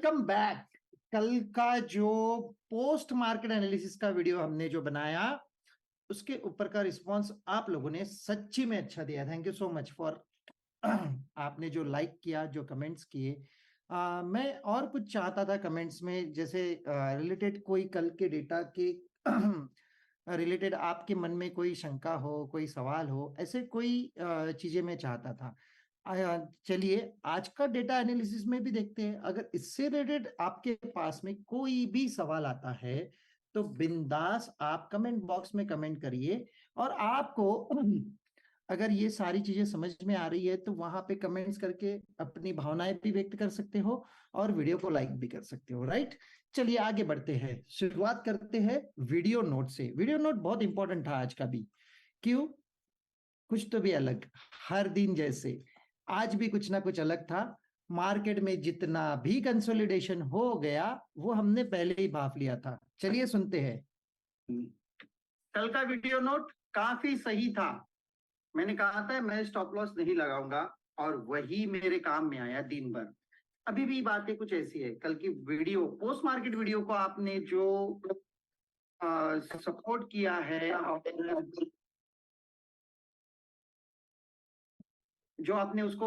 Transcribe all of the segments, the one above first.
Welcome back. कल का जो पोस्ट मार्केट एनालिसिस का वीडियो हमने जो बनाया उसके ऊपर का रिस्पांस आप लोगों ने सच्ची में अच्छा दिया। Thank you so much for आपने जो लाइक किया, जो कमेंट्स किए। मैं और कुछ चाहता था कमेंट्स में, जैसे रिलेटेड कोई कल के डेटा के रिलेटेड आपके मन में कोई शंका हो, कोई सवाल हो, ऐसे कोई चीजें मैं चाहता था। चलिए आज का डेटा एनालिसिस में भी देखते हैं। अगर इससे रिलेटेड आपके पास में कोई भी सवाल आता है तो बिंदास आप कमेंट बॉक्स में कमेंट करिए। और आपको अगर ये सारी चीजें समझ में आ रही है तो वहां पे कमेंट्स करके अपनी भावनाएं भी व्यक्त कर सकते हो और वीडियो को लाइक भी कर सकते हो, राइट। चलिए आगे बढ़ते हैं, शुरुआत करते हैं वीडियो नोट से। वीडियो नोट बहुत इंपॉर्टेंट था आज का भी। क्यों? कुछ तो भी अलग, हर दिन जैसे आज भी कुछ ना कुछ अलग था। मार्केट में जितना भी कंसोलिडेशन हो गया वो हमने पहले ही भाप लिया था। चलिए सुनते हैं। कल का वीडियो नोट काफी सही था। मैंने कहा था मैं स्टॉप लॉस नहीं लगाऊंगा और वही मेरे काम में आया दिन भर। अभी भी बातें कुछ ऐसी है। कल की वीडियो, पोस्ट मार्केट वीडियो को आपने जो सपोर्ट किया है और जो आपने उसको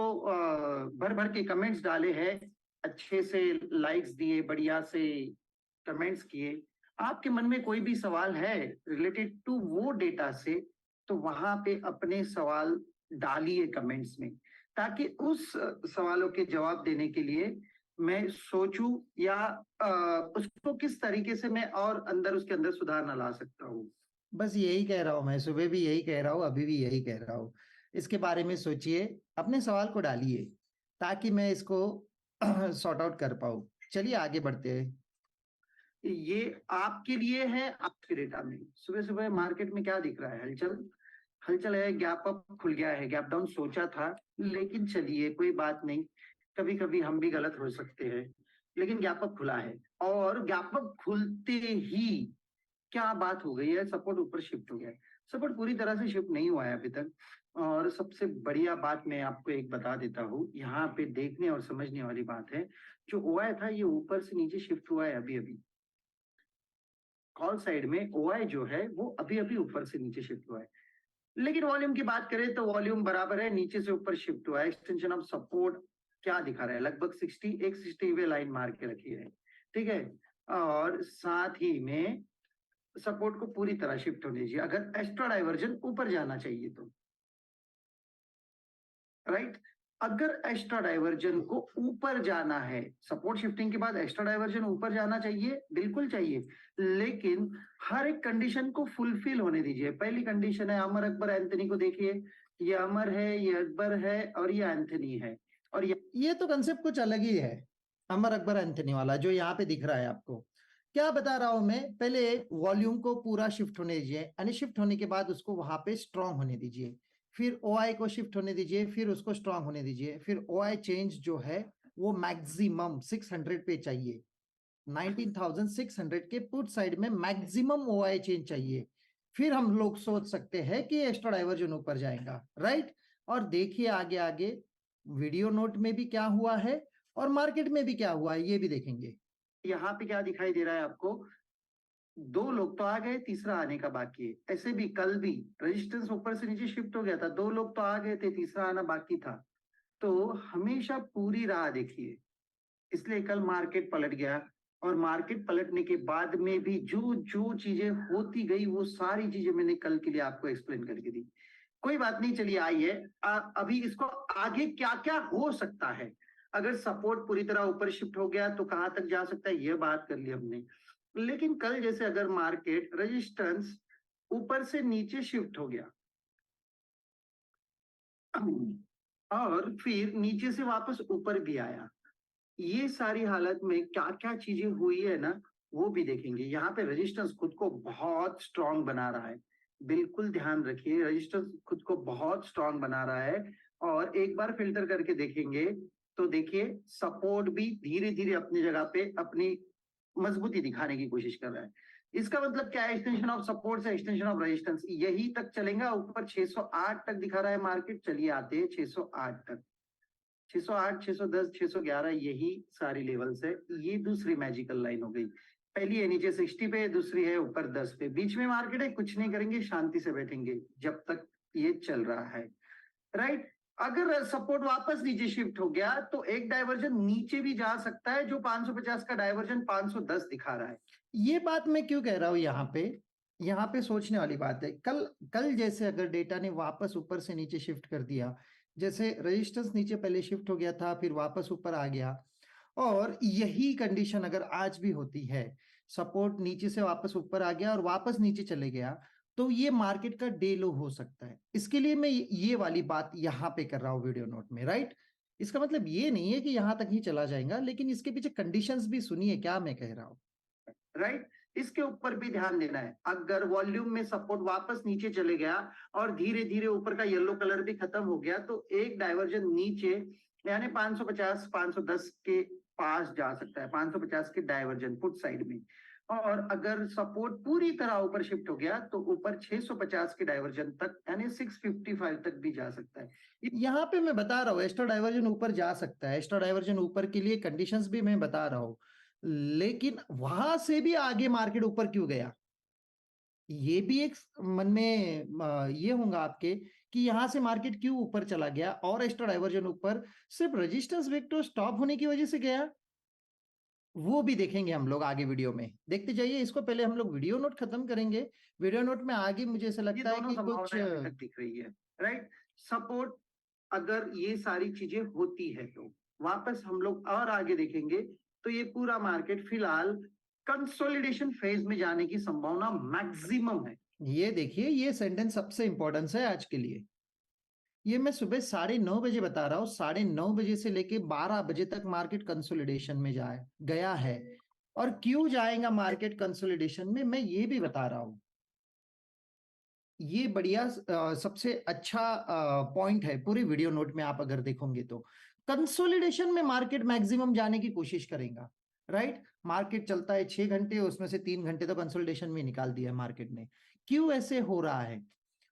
भर भर के कमेंट्स डाले हैं, अच्छे से लाइक्स दिए, बढ़िया से कमेंट्स किए, आपके मन में कोई भी सवाल है रिलेटेड टू वो डेटा से तो वहां पे अपने सवाल डालिए कमेंट्स में, ताकि उस सवालों के जवाब देने के लिए मैं सोचूं या उसको किस तरीके से मैं और अंदर उसके अंदर सुधार न ला सकता हूँ। बस यही कह रहा हूं मैं, सुबह भी यही कह रहा हूँ, अभी भी यही कह रहा हूँ। इसके बारे में सोचिए, अपने सवाल को डालिए ताकि मैं इसको सॉर्ट आउट कर पाऊं। चलिए आगे बढ़ते हैं। ये आपके लिए है, आपके डेटा में सुबह सुबह मार्केट में क्या दिख रहा है? हलचल हलचल है, गैप अप खुल गया है, गैप डाउन सोचा था, लेकिन चलिए कोई बात नहीं, कभी कभी हम भी गलत हो सकते हैं। लेकिन गैप अप खुला है और गैप अप खुलते ही क्या बात हो गई है, सपोर्ट ऊपर शिफ्ट हो गया है। सपोर्ट पूरी तरह से शिफ्ट नहीं हुआ है अभी तक। और सबसे बढ़िया बात मैं आपको एक बता देता हूँ, यहाँ पे देखने और समझने वाली बात है, जो ओआई था ये ऊपर से नीचे शिफ्ट हुआ है अभी अभी। कॉल साइड में ओआई जो है वो अभी अभी ऊपर से नीचे शिफ्ट हुआ है। लेकिन वॉल्यूम की बात करें तो वॉल्यूम बराबर है, नीचे से ऊपर शिफ्ट हुआ है। एक्सटेंशन ऑफ सपोर्ट क्या दिखा रहा है? लगभग 60 वे लाइन मार के रखी है, ठीक है। और साथ ही में सपोर्ट को पूरी तरह शिफ्ट होने दीजिए अगर एक्स्ट्रा डाइवर्जन ऊपर जाना चाहिए तो, राइट। अगर एक्स्ट्रा डाइवर्जन को ऊपर जाना है, सपोर्ट शिफ्टिंग के बाद एक्स्ट्रा डाइवर्जन ऊपर जाना चाहिए, बिल्कुल चाहिए, लेकिन हर एक कंडीशन को फुलफिल होने दीजिए। पहली कंडीशन है, अमर अकबर एंथनी को देखिए, ये अमर है, ये अकबर है और ये एंथनी है। और ये तो कंसेप्ट कुछ अलग ही है, अमर अकबर एंथनी वाला जो यहाँ पे दिख रहा है आपको। क्या बता रहा हूं मैं, पहले वॉल्यूम को पूरा शिफ्ट होने दीजिए, यानी शिफ्ट होने के बाद उसको वहां पे स्ट्रांग होने दीजिए, फिर ओआई को शिफ्ट होने दीजिए, फिर उसको स्ट्रांग होने दीजिए, फिर ओआई चेंज जो है वो मैक्सिमम 600 पे चाहिए। 19,600 के पुट साइड में मैक्सिमम ओआई चेंज चाहिए। फिर हम लोग सोच सकते हैं कि एक्स्ट्रा डाइवर्जन ऊपर जाएगा, राइट। और देखिए आगे आगे वीडियो नोट में भी क्या हुआ है और मार्केट में भी क्या हुआ है ये भी देखेंगे। यहाँ पे क्या दिखाई दे रहा है आपको? दो लोग तो आ गए, तीसरा आने का बाकी है। ऐसे भी कल भी रेजिस्टेंस ऊपर से नीचे शिफ्ट हो गया था, दो लोग तो आ गए थे, तीसरा आना बाकी था। तो हमेशा पूरी राह देखिए, इसलिए कल मार्केट पलट गया। और मार्केट पलटने के बाद में भी जो जो चीजें होती गई वो सारी चीजें मैंने कल के लिए आपको एक्सप्लेन करके दी। कोई बात नहीं, चलिए आइए अभी इसको आगे क्या क्या हो सकता है। अगर सपोर्ट पूरी तरह ऊपर शिफ्ट हो गया तो कहां तक जा सकता है, ये बात कर ली हमने। लेकिन कल जैसे अगर मार्केट रेजिस्टेंस ऊपर से नीचे शिफ्ट हो गया और फिर नीचे से वापस ऊपर भी आया, ये सारी हालत में क्या क्या चीजें हुई है ना, वो भी देखेंगे। यहाँ पे रेजिस्टेंस खुद को बहुत स्ट्रांग बना रहा है, बिल्कुल ध्यान रखिए, रेजिस्टेंस खुद को बहुत स्ट्रांग बना रहा है। और एक बार फिल्टर करके देखेंगे तो देखिए सपोर्ट भी धीरे धीरे अपनी जगह पे अपनी मजबूती दिखाने की कोशिश कर रहा है। इसका मतलब क्या है? एक्सटेंशन ऑफ सपोर्ट से एक्सटेंशन ऑफ रेजिस्टेंस यही तक चलेगा, ऊपर 608 तक दिखा रहा है मार्केट। चलिए आते हैं 608 तक। 608, 610, 611 यही सारी लेवल्स है। ये दूसरी मैजिकल लाइन हो गई। पहली है नीचे 60 पे, दूसरी है ऊपर 10 पे। बीच में मार्केट है, कुछ नहीं करेंगे, शांति से बैठेंगे जब तक ये चल रहा है, राइट। अगर सपोर्ट वापस नीचे शिफ्ट हो गया तो एक डाइवर्जन नीचे भी जा सकता है, जो 550 का डाइवर्जन 510 दिखा रहा है। ये बात मैं क्यों कह रहा हूं, यहाँ पे सोचने वाली बात है। कल जैसे अगर डेटा ने वापस ऊपर से नीचे शिफ्ट कर दिया, जैसे रेजिस्टेंस नीचे पहले शिफ्ट हो गया था, फिर वापस ऊपर आ गया, और यही कंडीशन अगर आज भी होती है, सपोर्ट नीचे से वापस ऊपर आ गया और वापस नीचे चले गया, तो ये मार्केट का डे लो हो सकता है। इसके लिए मैं ये वाली बात यहाँ पे कर रहा हूँ वीडियो नोट में, राइट। इसका मतलब ये नहीं है कि यहां तक ही चला जाएगा, लेकिन इसके पीछे कंडीशंस भी सुनिए क्या मैं कह रहा हूँ, राइट। इसके ऊपर भी ध्यान देना है। अगर वॉल्यूम में सपोर्ट वापस नीचे चले गया और धीरे धीरे ऊपर का येलो कलर भी खत्म हो गया, तो एक डाइवर्जन नीचे यानी 550 510 के पास जा सकता है, 550 के डाइवर्जन पुट साइड में। और अगर सपोर्ट पूरी तरह ऊपर शिफ्ट हो गया तो ऊपर 650 के डाइवर्जन तक यानी 655 तक भी जा सकता है। यहाँ पे मैं बता रहा हूँ एक्स्ट्रा डाइवर्जन ऊपर जा सकता है। एक्स्ट्रा डाइवर्जन ऊपर के लिए कंडीशंस भी मैं बता रहा हूँ, लेकिन वहां से भी आगे मार्केट ऊपर क्यों गया, ये भी एक मन में ये होगा आपके कि यहां से मार्केट क्यों ऊपर चला गया, और एक्स्ट्रा डाइवर्जन ऊपर सिर्फ रेजिस्टेंस वेक्टर स्टॉप होने की वजह से गया, वो भी देखेंगे हम लोग आगे वीडियो में। देखते जाइए, इसको पहले हम लोग वीडियो नोट खत्म करेंगे। वीडियो नोट में आगे मुझे ऐसा लगता है कि कुछ दिख रही है, राइट। सपोर्ट अगर ये सारी चीजें होती है तो वापस हम लोग और आगे देखेंगे तो ये पूरा मार्केट फिलहाल कंसोलिडेशन फेज में जाने की संभावना मैक्सिमम है। ये देखिए, ये सेंटेंस सबसे इंपॉर्टेंस है आज के लिए। ये मैं सुबह 9:30 बजे बता रहा हूँ, 9:30 बजे से लेके 12 बजे तक मार्केट कंसोलिडेशन में गया है। और क्यों जाएगा मार्केट कंसोलिडेशन में, मैं ये भी बता रहा हूं। ये बढ़िया सबसे अच्छा पॉइंट है पूरी वीडियो नोट में। आप अगर देखोगे तो कंसोलिडेशन में मार्केट मैक्सिमम जाने की कोशिश करेगा, राइट। मार्केट चलता है 6 घंटे, उसमें से 3 घंटे तो कंसोलिडेशन में निकाल दिया मार्केट ने। क्यों ऐसे हो रहा है,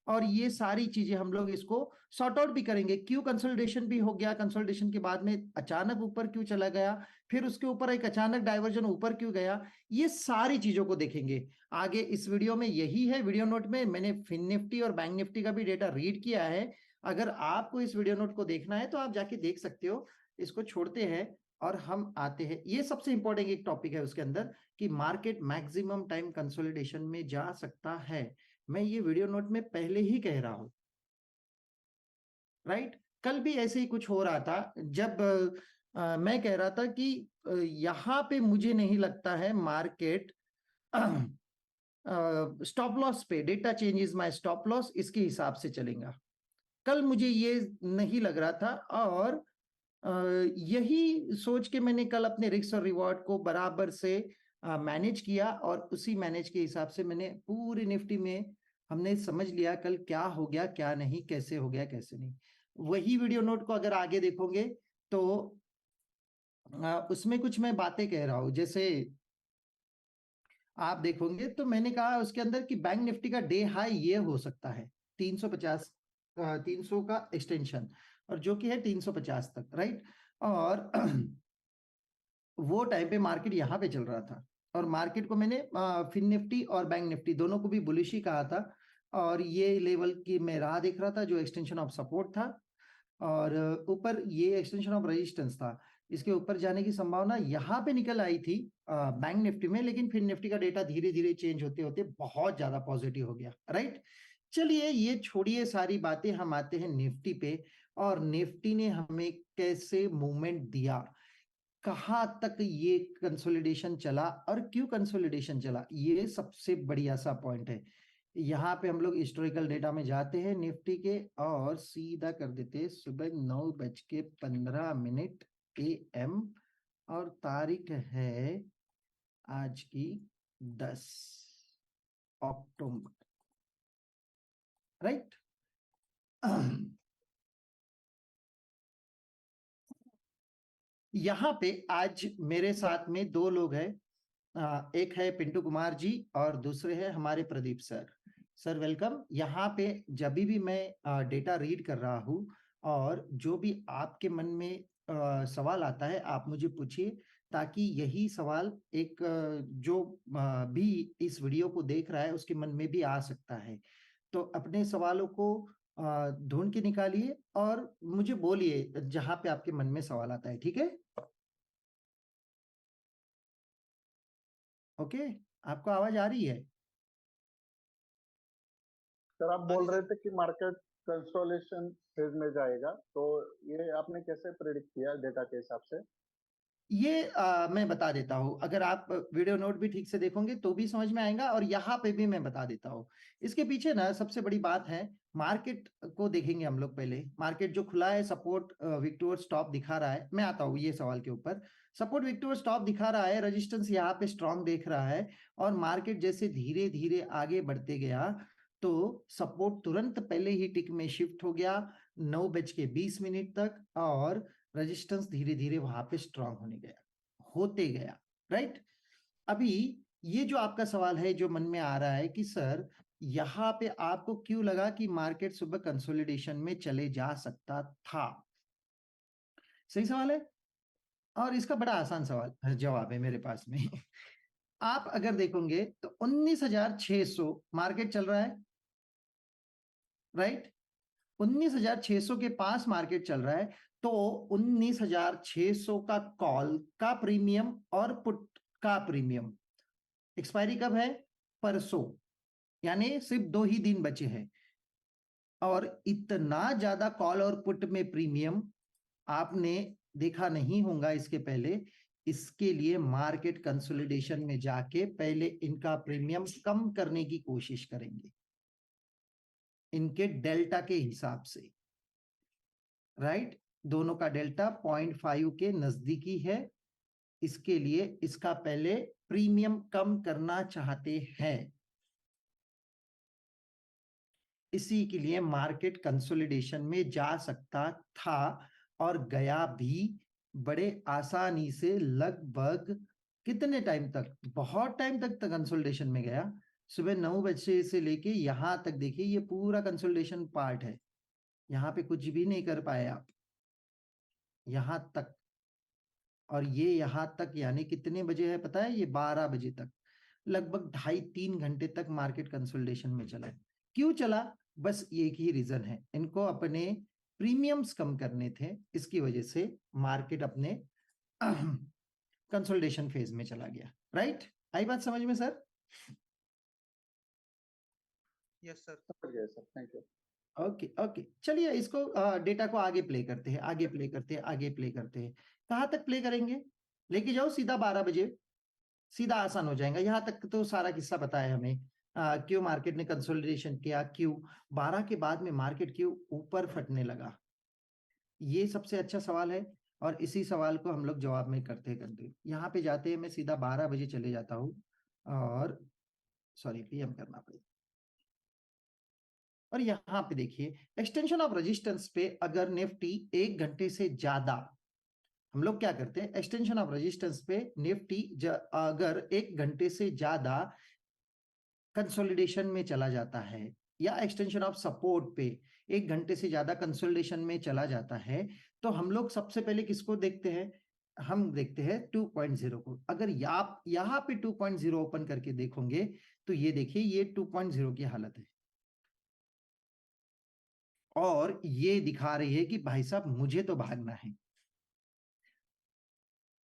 और ये सारी चीजें हम लोग इसको सॉर्ट आउट भी करेंगे। क्यों कंसोलिडेशन भी हो गया, कंसोलिडेशन के बाद में अचानक ऊपर क्यों चला गया, फिर उसके ऊपर एक अचानक डाइवर्जन ऊपर क्यों गया, ये सारी चीजों को देखेंगे आगे इस वीडियो में। यही है वीडियो नोट में, मैंने फिन निफ्टी और बैंक निफ्टी का भी डेटा रीड किया है। अगर आपको इस वीडियो नोट को देखना है तो आप जाके देख सकते हो। इसको छोड़ते हैं और हम आते हैं, ये सबसे इंपॉर्टेंट एक टॉपिक है उसके अंदर, कि मार्केट मैक्सिमम टाइम कंसोलिडेशन में जा सकता है। मैं ये वीडियो नोट में पहले ही कह रहा हूं, राइट। कल भी ऐसे ही कुछ हो रहा था, जब मैं कह रहा था कि यहां पे मुझे नहीं लगता है मार्केट स्टॉप लॉस पे, data changes my stop loss, इसके हिसाब से चलेगा। कल मुझे ये नहीं लग रहा था, और यही सोच के मैंने कल अपने रिस्क और रिवॉर्ड को बराबर से मैनेज किया, और उसी मैनेज के हिसाब से मैंने पूरी निफ्टी में हमने समझ लिया कल क्या हो गया क्या नहीं, कैसे हो गया कैसे नहीं। वही वीडियो नोट को अगर आगे देखोगे तो उसमें कुछ मैं बातें कह रहा हूं, जैसे आप देखोगे तो मैंने कहा उसके अंदर कि बैंक निफ्टी का डे हाई ये हो सकता है 350, 300 का एक्सटेंशन, और जो कि है 350 तक, राइट। और वो टाइम पे मार्केट यहाँ पे चल रहा था, और मार्केट को मैंने फिन निफ्टी और बैंक निफ्टी दोनों को भी बुलिश ही कहा था, और ये लेवल की मैं राह देख रहा था जो एक्सटेंशन ऑफ सपोर्ट था, और ऊपर ये एक्सटेंशन ऑफ रेजिस्टेंस था। इसके ऊपर जाने की संभावना यहाँ पे निकल आई थी बैंक निफ्टी में, लेकिन फिर निफ्टी का डेटा धीरे धीरे चेंज होते होते बहुत ज्यादा पॉजिटिव हो गया, राइट। चलिए ये छोड़िए सारी बातें, हम आते हैं निफ्टी पे, और निफ्टी ने हमें कैसे मूवमेंट दिया, कहाँ तक ये कंसोलिडेशन चला और क्यों कंसोलिडेशन चला, ये सबसे बढ़िया सा पॉइंट है। यहाँ पे हम लोग हिस्टोरिकल डेटा में जाते हैं निफ्टी के, और सीधा कर देते हैं सुबह 9:15 AM, और तारीख है आज की 10 अक्टूबर, राइट। यहाँ पे आज मेरे साथ में दो लोग हैं, एक है पिंटू कुमार जी और दूसरे हैं हमारे प्रदीप सर। Sir welcome. यहाँ पे जब भी मैं डेटा रीड कर रहा हूँ और जो भी आपके मन में सवाल आता है आप मुझे पूछिए, ताकि यही सवाल एक जो भी इस वीडियो को देख रहा है उसके मन में भी आ सकता है। तो अपने सवालों को ढूंढ के निकालिए और मुझे बोलिए जहां पे आपके मन में सवाल आता है, ठीक है? ओके, आपको आवाज आ रही है? सर आप बोल रहे थे कि मार्केट कंसोलिडेशन फेज में जाएगा, तो ये आपने कैसे प्रेडिक्ट किया डेटा के हिसाब से? ये मैं बता देता हूँ, अगर आप वीडियो नोट भी ठीक से देखोगे तो भी समझ में आएगा, और यहाँ पे भी मैं बता देता हूँ। इसके पीछे ना सबसे बड़ी बात है, मार्केट को देखेंगे हम लोग पहले। मार्केट जो खुला है, सपोर्ट विक्टोर स्टॉप दिखा रहा है। मैं आता हूँ ये सवाल के ऊपर। सपोर्ट विक्टोर स्टॉप दिखा रहा है, रेजिस्टेंस यहाँ पे स्ट्रॉन्ग देख रहा है, और मार्केट जैसे धीरे धीरे आगे बढ़ते गया तो सपोर्ट तुरंत पहले ही टिक में शिफ्ट हो गया 9:20 तक, और रेजिस्टेंस धीरे धीरे वहां पे स्ट्रांग होते गया। राइट? अभी ये जो आपका सवाल है जो मन में आ रहा है कि सर यहाँ पे आपको क्यों लगा कि मार्केट सुबह कंसोलिडेशन में चले जा सकता था? सही सवाल है, और इसका बड़ा आसान सवाल जवाब है मेरे पास में। आप अगर देखोगे तो 19,600 मार्केट चल रहा है, राइट? 19,600 के पास मार्केट चल रहा है, तो 19,600 का कॉल का प्रीमियम और पुट का प्रीमियम एक्सपायरी कब है? परसों, यानी सिर्फ 2 ही दिन बचे हैं, और इतना ज्यादा कॉल और पुट में प्रीमियम आपने देखा नहीं होगा इसके पहले। इसके लिए मार्केट कंसोलिडेशन में जाके पहले इनका प्रीमियम कम करने की कोशिश करेंगे, इनके डेल्टा के हिसाब से। राइट? दोनों का डेल्टा 0.5 के नजदीकी है, इसके लिए इसका पहले प्रीमियम कम करना चाहते हैं। इसी के लिए मार्केट कंसोलिडेशन में जा सकता था, और गया भी बड़े आसानी से। लगभग कितने टाइम तक? बहुत टाइम तक कंसोलिडेशन में गया। सुबह 9 बजे से लेके यहां तक देखिए, ये पूरा कंसोलिडेशन पार्ट है। यहाँ पे कुछ भी नहीं कर पाए आप, यहां तक। और ये यहां तक यानी कितने बजे है पता है? ये 12 बजे तक, लगभग 2.5-3 घंटे तक मार्केट कंसोलिडेशन में चला। क्यों चला? बस एक ही रीजन है, इनको अपने प्रीमियम्स कम करने थे, इसकी वजह से मार्केट अपने कंसोलिडेशन फेज में चला गया। राइट? आई बात समझ में सर? यस सर, समझ गए sir, thank you. Okay okay, चलिए इसको डेटा को आगे प्ले करते हैं, आगे प्ले करते हैं, आगे प्ले करते हैं। कहाँ तक प्ले करेंगे? लेके जाओ सीधा 12 बजे, सीधा आसान हो जाएगा। यहाँ तक तो सारा किस्सा पता है हमें, क्यों मार्केट ने कंसोलिडेशन किया, क्यों 12 के बाद में मार्केट क्यों ऊपर फटने लगा। ये सबसे अच्छा सवाल है, और इसी सवाल को हम लोग जवाब में करते यहाँ पे जाते हैं। मैं सीधा 12 बजे चले जाता हूँ, और सॉरी पीएम करना पड़ेगा। और यहाँ पे देखिए एक्सटेंशन ऑफ रेजिस्टेंस पे अगर निफ्टी 1 घंटे से ज्यादा, हम लोग क्या करते हैं, एक्सटेंशन ऑफ रेजिस्टेंस पे निफ्टी अगर 1 घंटे से ज्यादा कंसोलिडेशन में चला जाता है, या एक्सटेंशन ऑफ सपोर्ट पे 1 घंटे से ज्यादा कंसोलिडेशन में चला जाता है, तो हम लोग सबसे पहले किसको देखते हैं? हम देखते हैं 2.0 को। अगर आप यहाँ पे 2.0 ओपन करके देखोगे तो ये देखिए, ये 2.0 की हालत है, और ये दिखा रही है कि भाई साहब मुझे तो भागना है।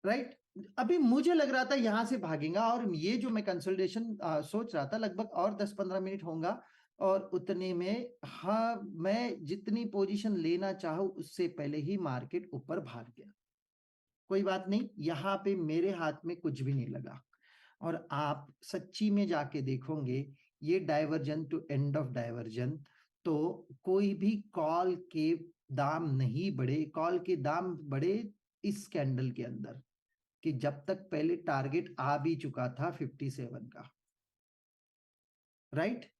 राइट? अभी मुझे लग रहा था यहां से भागेगा, और ये जो मैं कंसोलिडेशन सोच रहा था लगभग और 10-15 मिनट होगा, और उतने में हाँ मैं जितनी पोजीशन लेना चाहूं उससे पहले ही मार्केट ऊपर भाग गया। कोई बात नहीं, यहाँ पे मेरे हाथ में कुछ भी नहीं लगा। और आप सच्ची में जाके देखोगे ये divergence to end of divergence, तो कोई भी कॉल के दाम नहीं बढ़े। कॉल के दाम बढ़े इस कैंडल के अंदर, कि जब तक पहले टारगेट आ भी चुका था 57 का। राइट?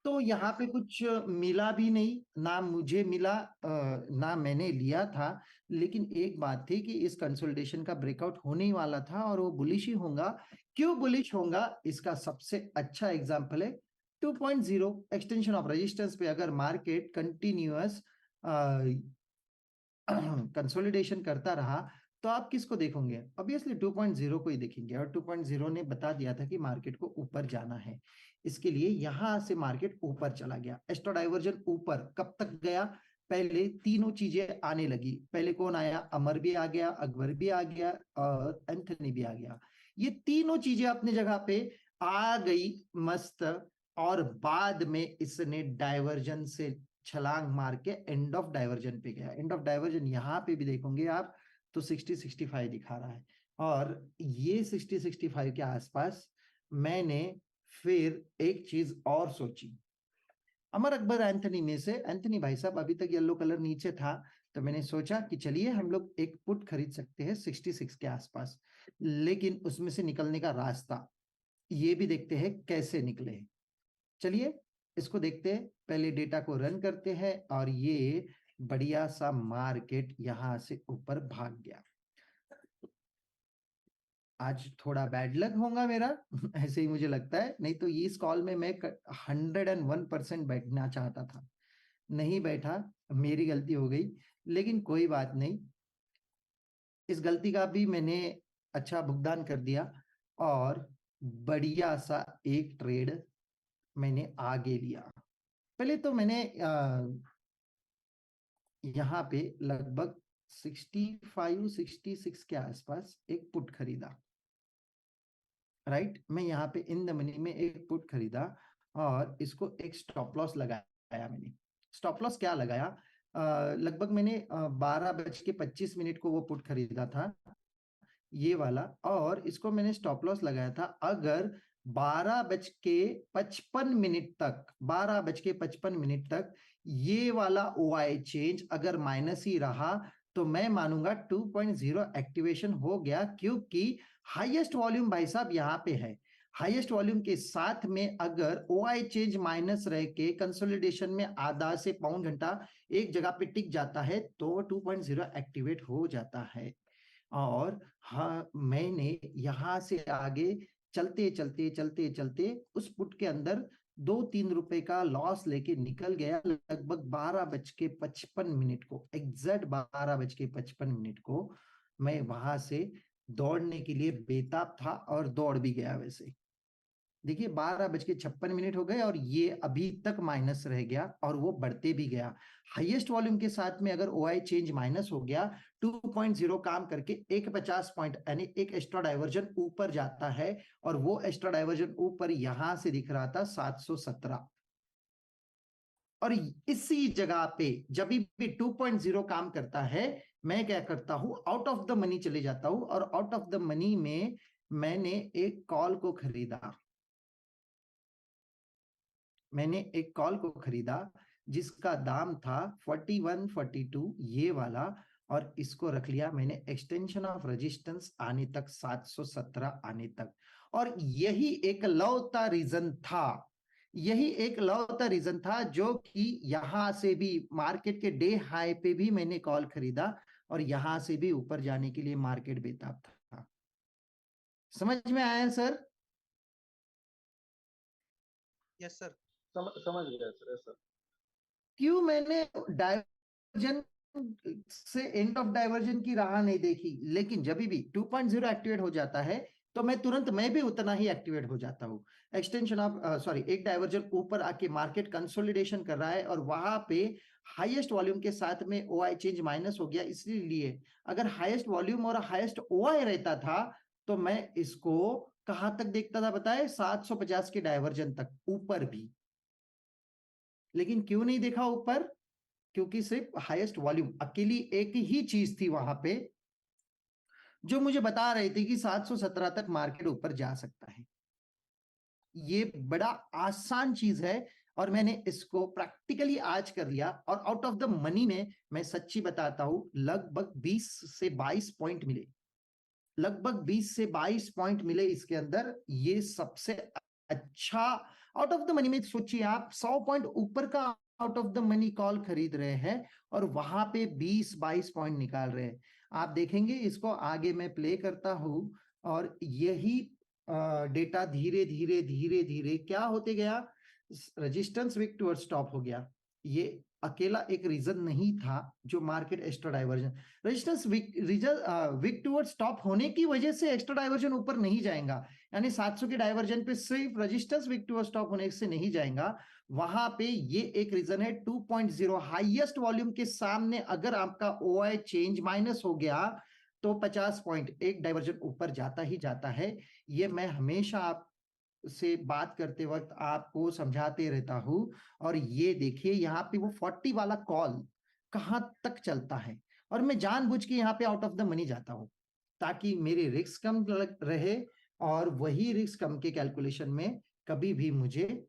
तो यहाँ पे कुछ मिला भी नहीं, ना मुझे मिला, ना मैंने लिया था। लेकिन एक बात थी कि इस कंसोलिडेशन का ब्रेकआउट होने ही वाला था, और वो बुलिश ही होगा। क्यों बुलिश होगा इसका सबसे अच्छा एग्जांपल है 2.0 एक्सटेंशन ऑफ रेजिस्टेंस पे अगर मार्केट कंटिन्यूअस कंसोलिडेशन करता रहा तो आप किसको देखोगे? ऑब्वियसली 2.0 को ही देखेंगे, और 2.0 ने बता दिया था कि मार्केट को ऊपर जाना है। इसके लिए यहां से मार्केट ऊपर चला गया। एस्ट्रो डाइवर्जन ऊपर कब तक गया? पहले तीनों चीजें आने लगी। पहले कौन आया? अमर भी आ गया, अकबर भी आ गया और एंथनी भी आ गया। ये तीनों चीजें अपनी जगह पे आ गई मस्त, और बाद में इसने डाइवर्जन से छलांग मार के एंड ऑफ डाइवर्जन पे गया। एंड ऑफ डाइवर्जन यहां पे भी देखोगे आप तो 60-65 दिखा रहा है, और ये 60-65 के आसपास मैंने फिर एक चीज और सोची। अमर अकबर एंथनी में से एंथनी भाई साहब अभी तक येलो कलर नीचे था, तो मैंने सोचा कि चलिए हम लोग एक पुट खरीद सकते हैं 66 के आसपास, लेकिन उसमें से निकलने का रास्ता ये भी देखते हैं कैसे निकले। चलिए इसको देखते हैं, पहले डेटा को रन करते हैं, और ये बढ़िया सा मार्केट यहां से ऊपर भाग गया। आज थोड़ा बैड लक होगा मेरा ऐसे ही मुझे लगता है, नहीं तो इस कॉल में मैं 101% बैठना चाहता था, नहीं बैठा, मेरी गलती हो गई, लेकिन कोई बात नहीं, इस गलती का भी मैंने अच्छा भुगतान कर दिया, और बढ़िया सा एक ट्रेड मैंने आगे लिया। पहले तो मैंने यहाँ पे लगभग 65-66 के आसपास एक पुट खरीदा, राइट। मैं यहाँ पे इन द मनी में एक पुट खरीदा, और इसको एक स्टॉप लॉस लगाया। मैंने स्टॉप लॉस क्या लगाया? लगभग मैंने 12:25 को वो पुट खरीदा था, ये वाला, और इसको मैंने स्टॉप लॉस लगाया था अगर 12:55 तक ये वाला OI चेंज अगर माइनस ही रहा तो मैं मानूंगा 2.0 एक्टिवेशन हो गया, क्योंकि हाईएस्ट वॉल्यूम भाई साहब यहाँ पे है। हाईएस्ट वॉल्यूम के साथ में अगर OI चेंज माइनस रह के कंसोलिडेशन में आधा से पौन घंटा एक जगह पे टिक जाता है तो 2.0 एक्टिवेट हो जाता है। और हाँ, मैंने यहां से आगे चलते चलते चलते चलते उस पुट के अंदर 2-3 रुपए का लॉस लेके निकल गया। लगभग 12:55 को, एग्जैक्ट 12:55 को मैं वहां से दौड़ने के लिए बेताब था, और दौड़ भी गया। वैसे देखिए 12:56 हो गए, और ये अभी तक माइनस रह गया, और वो बढ़ते भी गया। हाईएस्ट वॉल्यूम के साथ में अगर OI चेंज माइनस हो गया, 2.0 काम करके 150 पॉइंट यानी एक एक्स्ट्रा डाइवर्जन ऊपर जाता है, और वो एक्स्ट्रा डाइवर्जन ऊपर यहां से दिख रहा था 717, और इसी जगह पे जब भी 2.0 काम करता है मैं क्या करता हूं, आउट ऑफ द मनी चले जाता हूं, और आउट ऑफ द मनी में मैंने एक कॉल को खरीदा। मैंने एक कॉल को खरीदा जिसका दाम था 41-42 ये वाला, और इसको रख लिया मैंने एक्सटेंशन ऑफ रेजिस्टेंस आने तक, 717 आने तक। और यही एक लौता रीजन था, यही एक लौता रीजन था जो कि यहां से भी मार्केट के डे हाई पे भी मैंने कॉल खरीदा, और यहां से भी ऊपर जाने के लिए मार्केट बेताब था। समझ में आया सर? Yes sir. समझ गया सर। क्यों मैंने डाइवर्जन से एंड ऑफ डाइवर्जन की राह नहीं देखी, लेकिन जब भी 2.0 एक्टिवेट हो जाता है तो मैं भी उतना ही एक्टिवेट हो जाता हूँ। एक्सटेंशन ऑफ एक डाइवर्जन ऊपर आके मार्केट कंसोलिडेशन कर रहा है, और वहां पे हाईएस्ट वॉल्यूम के साथ में OI चेंज माइनस हो गया, इसलिए अगर हाईएस्ट वॉल्यूम और हाईएस्ट OI रहता था तो मैं इसको कहां तक देखता था बताए? 750 के डाइवर्जन तक ऊपर भी। लेकिन क्यों नहीं देखा ऊपर? क्योंकि सिर्फ हाईएस्ट वॉल्यूम अकेली एक ही चीज थी वहां पे जो मुझे बता रही थी कि 717 तक मार्केट ऊपर जा सकता है। ये बड़ा आसान चीज है, और मैंने इसको प्रैक्टिकली आज कर लिया, और आउट ऑफ द मनी में मैं सच्ची बताता हूं लगभग 20 से 22 पॉइंट मिले, लगभग 20 से 22 पॉइंट मिले इसके अंदर। ये सबसे अच्छा आउट ऑफ द मनी में। सोचिए आप 100 पॉइंट ऊपर का out of the money call खरीद रहे हैं, और वहां पे 20-22 पॉइंट निकाल रहे हैं। आप देखेंगे इसको आगे मैं प्ले करता हूं, और यही डेटा धीरे धीरे धीरे धीरे क्या होते गया, रेजिस्टेंस वीक टुवर्ड्स टॉप हो गया, ये अकेला एक रीजन नहीं था जो market extra divergence, resistance weak towards top होने की वजह से एक्स्ट्रा डाइवर्जन ऊपर नहीं जाएगा, यानी 700 के डाइवर्जन पे सिर्फ रेजिस्टेंस वीक टुवर्ड्स टॉप होने से नहीं जाएगा, वहां पे ये एक रीजन है 2.0 हाईएस्ट वॉल्यूम के सामने अगर आपका ओआई चेंज माइनस हो गया तो 50 पॉइंट एक डाइवर्जन ऊपर जाता ही जाता है। ये मैं हमेशा आप से बात करते वक्त आपको समझाते रहता हूं। और ये देखिए यहाँ पे वो 40 वाला कॉल कहां तक चलता है, और मैं जानबूझ के यहाँ पे आउट ऑफ द मनी जाता हूं ताकि मेरी रिस्क कम रहे, और वही रिस्क कम के कैलकुलेशन में कभी भी मुझे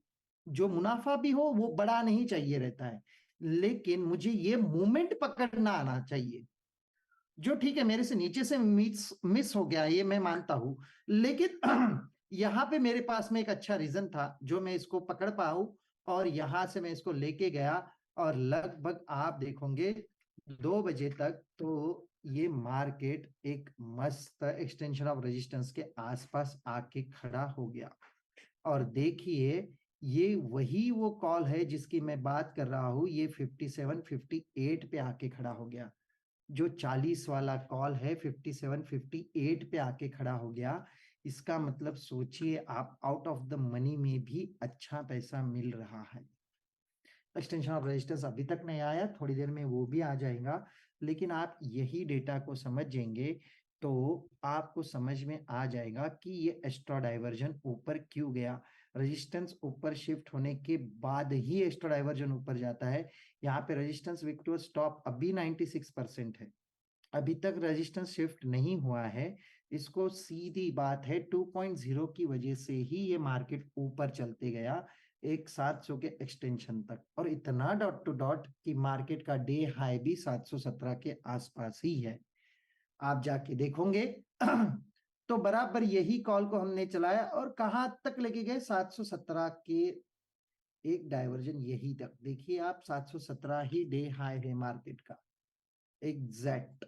जो मुनाफा भी हो वो बड़ा नहीं चाहिए रहता है, लेकिन मुझे ये मूवमेंट पकड़ना आना चाहिए। जो ठीक है मेरे से नीचे से मिस हो गया ये मैं मानता हूं, लेकिन यहाँ पे मेरे पास में एक अच्छा रीजन था जो मैं इसको पकड़ पाऊं, और यहां से मैं इसको लेके गया, और लगभग आप देखोगे 2 बजे तक तो ये मार्केट एक मस्त एक्सटेंशन ऑफ रेजिस्टेंस के आसपास आके खड़ा हो गया। और देखिए ये वही वो कॉल है जिसकी मैं बात कर रहा हूं, ये 57 58 पे आके खड़ा हो गया, जो 40 वाला कॉल है 57 58 पे आके खड़ा हो गया। इसका मतलब सोचिए आप आउट ऑफ द मनी में भी अच्छा पैसा मिल रहा है। एक्सटेंशन ऑफ रेजिस्टेंस अभी तक नहीं आया, थोड़ी देर में वो भी आ जाएगा, लेकिन आप यही डेटा को समझेंगे तो आपको समझ में आ जाएगा कि ये एक्स्ट्रा डाइवर्जन ऊपर क्यों गया। रेजिस्टेंस ऊपर शिफ्ट होने के बाद ही एक्स्ट्रा डाइवर्जन ऊपर जाता है। यहाँ पे रेजिस्टेंस विक्टोर स्टॉप अभी 96% है, अभी तक रेजिस्टेंस शिफ्ट नहीं हुआ है। इसको सीधी बात है 2.0 की वजह से ही ये मार्केट ऊपर चलते गया एक 700 के एक्सटेंशन तक, और इतना डॉट टू डॉट कि मार्केट का डे हाई भी 717 के आसपास ही है। आप जाके देखोगे तो बराबर यही कॉल को हमने चलाया और कहां तक लेके गए 717 के एक डाइवर्जन यही तक। देखिए आप 717 ही डे हाई है मार्केट का एग्जैक्ट।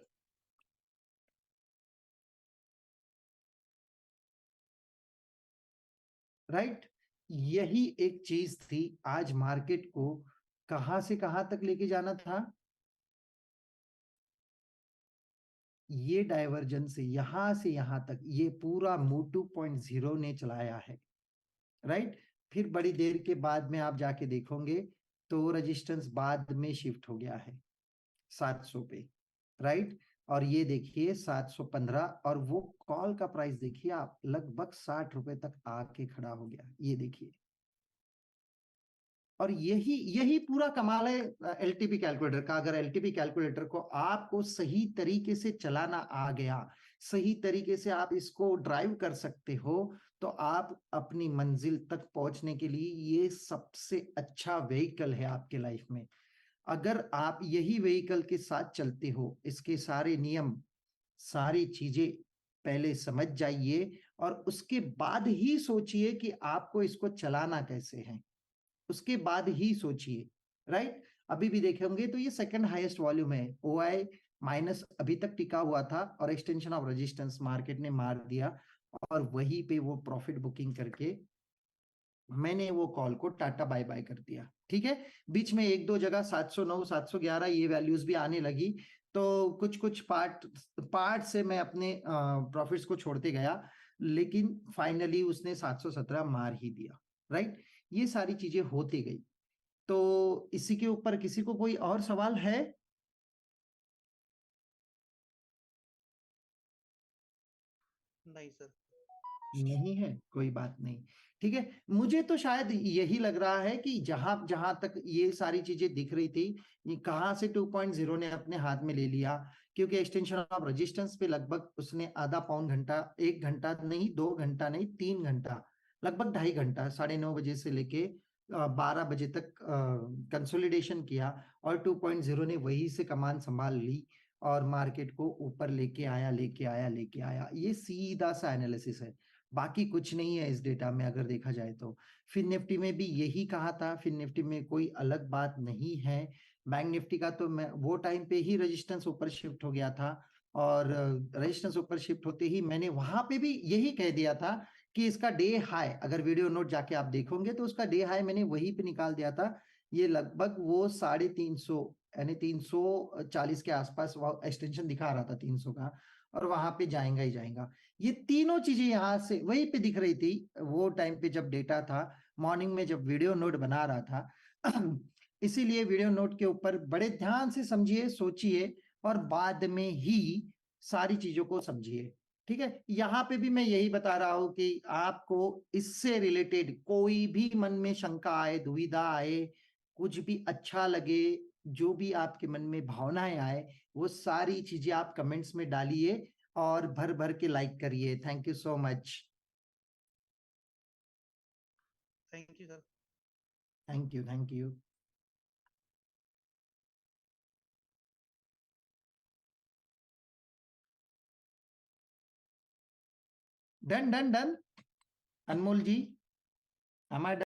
राइट, यही एक चीज थी आज मार्केट को कहां से कहां तक लेके जाना था। ये डाइवर्जन से यहां तक ये पूरा मूव 2.0 ने चलाया है। राइट, फिर बड़ी देर के बाद में आप जाके देखोगे तो रेजिस्टेंस बाद में शिफ्ट हो गया है 700 पे। राइट, और ये देखिए 715, और वो कॉल का प्राइस देखिए आप लगभग 60 रुपए तक आके खड़ा हो गया, ये देखिए। और यही यही पूरा कमाल है एलटीपी कैलकुलेटर का। अगर एलटीपी कैलकुलेटर को आपको सही तरीके से चलाना आ गया, सही तरीके से आप इसको ड्राइव कर सकते हो, तो आप अपनी मंजिल तक पहुंचने के लिए ये सबसे अच्छा व्हीकल है आपके लाइफ में। अगर आप यही व्हीकल के साथ चलते हो, इसके सारे नियम सारी चीजें पहले समझ जाइए और उसके बाद ही सोचिए कि आपको इसको चलाना कैसे है, उसके बाद ही सोचिए। राइट, अभी भी देखेंगे तो ये सेकंड हाईएस्ट वॉल्यूम है, ओआई माइनस अभी तक टिका हुआ था और एक्सटेंशन ऑफ रेजिस्टेंस मार्केट ने मार दिया, और वहीं पे वो प्रॉफिट बुकिंग करके मैंने वो कॉल को टाटा बाय बाय कर दिया। ठीक है, बीच में एक दो जगह 709 711 ये वैल्यूज भी आने लगी, तो कुछ कुछ पार्ट से मैं अपने प्रॉफिट्स को छोड़ते गया, लेकिन फाइनली उसने 717 मार ही दिया। राइट, ये सारी चीजें होती गई। तो इसी के ऊपर किसी को कोई और सवाल है? नहीं सर। नहीं है, कोई बात नहीं। ठीक है, मुझे तो शायद यही लग रहा है कि जहां जहां तक ये सारी चीजें दिख रही थी, ये कहां से 2.0 ने अपने हाथ में ले लिया, क्योंकि एक्सटेंशन ऑफ रेजिस्टेंस पे लगभग उसने आधा पौन घंटा, 1 घंटा नहीं, 2 घंटा नहीं, 3 घंटा, लगभग 2.5 घंटा 9:30 बजे से लेके 12 बजे तक कंसोलिडेशन किया, और 2.0 ने वही से कमान संभाल ली और मार्केट को ऊपर लेके आया लेके आया लेके आया। ये सीधा सा एनालिसिस है, बाकी कुछ नहीं है इस डेटा में अगर देखा जाए तो। फिन निफ्टी में भी यही कहा था, फिन निफ्टी में कोई अलग बात नहीं है। बैंक निफ्टी का तो मैं वो टाइम पे ही रेजिस्टेंस ऊपर शिफ्ट हो गया था, और रेजिस्टेंस ऊपर शिफ्ट होते ही मैंने वहां पे भी यही कह दिया था कि इसका डे हाई, अगर वीडियो नोट जाके आप देखोगे तो उसका डे हाई मैंने वहीं पे निकाल दिया था। ये लगभग वो 350 यानी 340 के आसपास एक्सटेंशन दिखा रहा था 300 का, और वहां पे जाएगा ही जाएगा। ये तीनों चीजें यहाँ से वहीं पे दिख रही थी वो टाइम पे जब डेटा था, मॉर्निंग में जब वीडियो नोट बना रहा था। इसीलिए वीडियो नोट के ऊपर बड़े ध्यान से समझिए, सोचिए, और बाद में ही सारी चीजों को समझिए। ठीक है, यहाँ पे भी मैं यही बता रहा हूं कि आपको इससे रिलेटेड कोई भी मन में शंका आए, दुविधा आए, कुछ भी अच्छा लगे, जो भी आपके मन में भावनाएं आए, वो सारी चीजें आप कमेंट्स में डालिए और भर भर के लाइक करिए। Thank you so much. Thank you sir. Thank you, thank you. Done done done. Anmol ji, am I done?